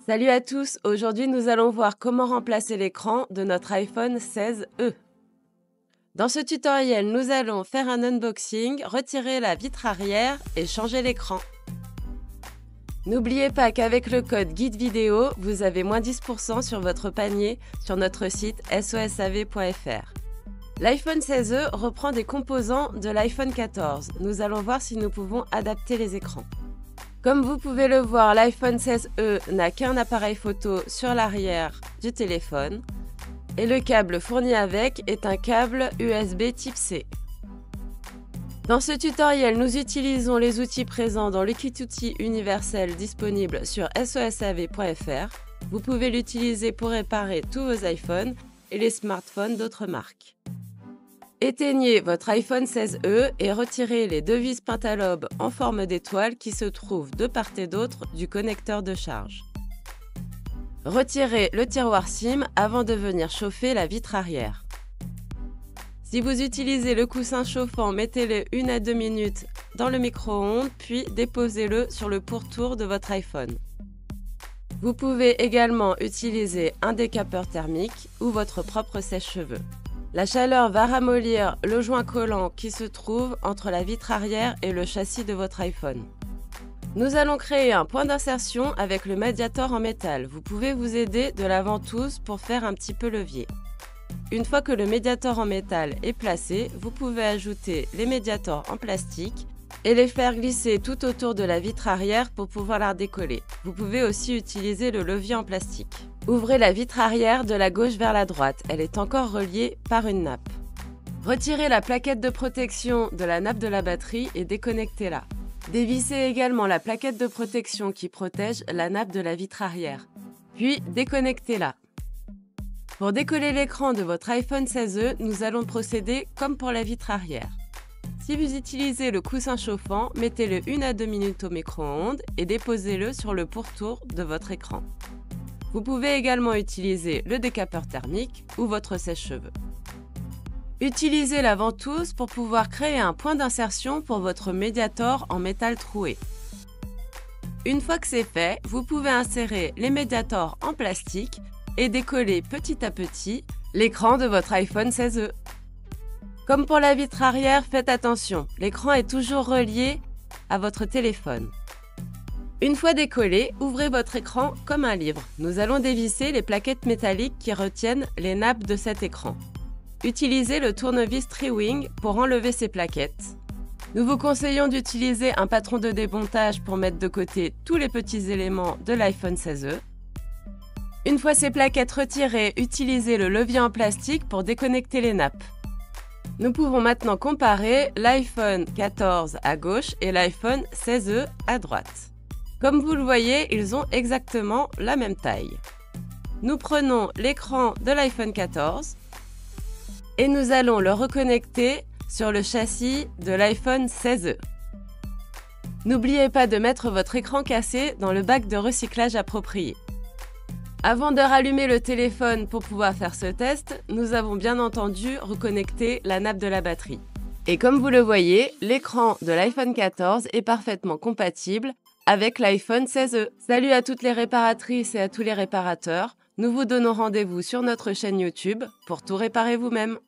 Salut à tous, aujourd'hui nous allons voir comment remplacer l'écran de notre iPhone 16e. Dans ce tutoriel, nous allons faire un unboxing, retirer la vitre arrière et changer l'écran. N'oubliez pas qu'avec le code guide vidéo, vous avez moins 10% sur votre panier sur notre site sosav.fr. L'iPhone 16e reprend des composants de l'iPhone 14. Nous allons voir si nous pouvons adapter les écrans. Comme vous pouvez le voir, l'iPhone 16e n'a qu'un appareil photo sur l'arrière du téléphone et le câble fourni avec est un câble USB Type C. Dans ce tutoriel, nous utilisons les outils présents dans le kit outils universel disponible sur sosav.fr. Vous pouvez l'utiliser pour réparer tous vos iPhones et les smartphones d'autres marques. Éteignez votre iPhone 16e et retirez les deux vis pentalobes en forme d'étoile qui se trouvent de part et d'autre du connecteur de charge. Retirez le tiroir SIM avant de venir chauffer la vitre arrière. Si vous utilisez le coussin chauffant, mettez-le 1 à 2 minutes dans le micro-ondes puis déposez-le sur le pourtour de votre iPhone. Vous pouvez également utiliser un décapeur thermique ou votre propre sèche-cheveux. La chaleur va ramollir le joint collant qui se trouve entre la vitre arrière et le châssis de votre iPhone. Nous allons créer un point d'insertion avec le médiator en métal. Vous pouvez vous aider de la ventouse pour faire un petit peu levier. Une fois que le médiator en métal est placé, vous pouvez ajouter les médiators en plastique et les faire glisser tout autour de la vitre arrière pour pouvoir la décoller. Vous pouvez aussi utiliser le levier en plastique. Ouvrez la vitre arrière de la gauche vers la droite, elle est encore reliée par une nappe. Retirez la plaquette de protection de la nappe de la batterie et déconnectez-la. Dévissez également la plaquette de protection qui protège la nappe de la vitre arrière, puis déconnectez-la. Pour décoller l'écran de votre iPhone 16e, nous allons procéder comme pour la vitre arrière. Si vous utilisez le coussin chauffant, mettez-le 1 à 2 minutes au micro-ondes et déposez-le sur le pourtour de votre écran. Vous pouvez également utiliser le décapeur thermique ou votre sèche-cheveux. Utilisez la ventouse pour pouvoir créer un point d'insertion pour votre médiator en métal troué. Une fois que c'est fait, vous pouvez insérer les médiators en plastique et décoller petit à petit l'écran de votre iPhone 16e. Comme pour la vitre arrière, faites attention, l'écran est toujours relié à votre téléphone. Une fois décollé, ouvrez votre écran comme un livre. Nous allons dévisser les plaquettes métalliques qui retiennent les nappes de cet écran. Utilisez le tournevis Tri-Wing pour enlever ces plaquettes. Nous vous conseillons d'utiliser un patron de démontage pour mettre de côté tous les petits éléments de l'iPhone 16e. Une fois ces plaquettes retirées, utilisez le levier en plastique pour déconnecter les nappes. Nous pouvons maintenant comparer l'iPhone 14 à gauche et l'iPhone 16e à droite. Comme vous le voyez, ils ont exactement la même taille. Nous prenons l'écran de l'iPhone 14 et nous allons le reconnecter sur le châssis de l'iPhone 16e. N'oubliez pas de mettre votre écran cassé dans le bac de recyclage approprié. Avant de rallumer le téléphone pour pouvoir faire ce test, nous avons bien entendu reconnecté la nappe de la batterie. Et comme vous le voyez, l'écran de l'iPhone 14 est parfaitement compatible avec l'iPhone 16e. Salut à toutes les réparatrices et à tous les réparateurs. Nous vous donnons rendez-vous sur notre chaîne YouTube pour tout réparer vous-même.